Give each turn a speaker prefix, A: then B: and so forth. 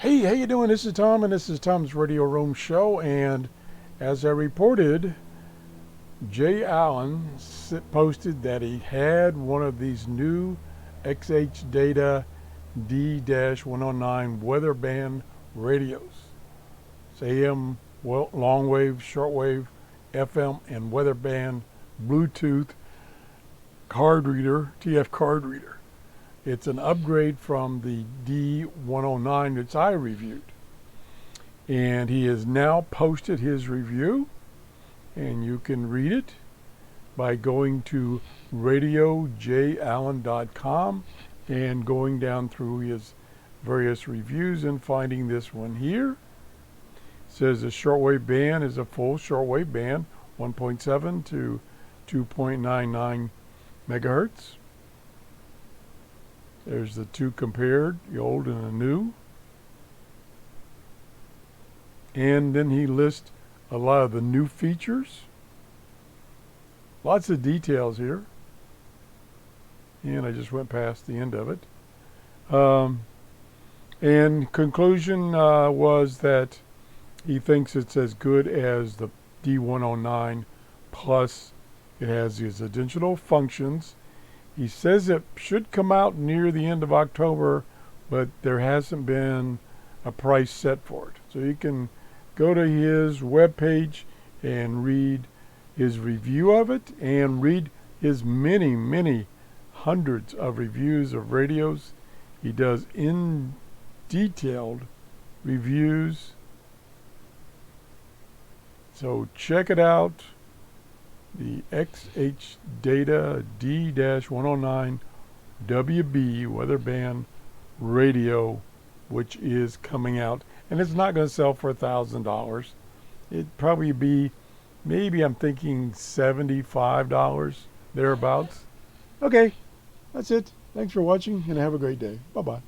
A: Hey, how you doing? This is Tom, and this is Tom's Radio Roam Show. And as I reported, Jay Allen posted that he had one of these new XHDATA D-109 weather band radios. It's AM, long wave, short wave, FM, and weather band Bluetooth card reader, TF card reader. It's an upgrade from the D-109 that I reviewed. And he has now posted his review, and you can read it by going to radiojallen.com and going down through his various reviews and finding this one here. It says the shortwave band is a full shortwave band, 1.7 to 2.99 megahertz. There's the two compared, the old and the new. And then he lists a lot of the new features. Lots of details here. And I just went past the end of it. And conclusion was that he thinks it's as good as the D-109, plus it has these additional functions. He says it should come out near the end of October, but there hasn't been a price set for it. So you can go to his webpage and read his review of it and read his many, many hundreds of reviews of radios. He does detailed reviews. So check it out. The XHDATA D-109WB weather band radio, which is coming out, and it's not going to sell for $1,000. It'd probably be, maybe I'm thinking $75 thereabouts. Okay, that's it. Thanks for watching, and have a great day. Bye-bye.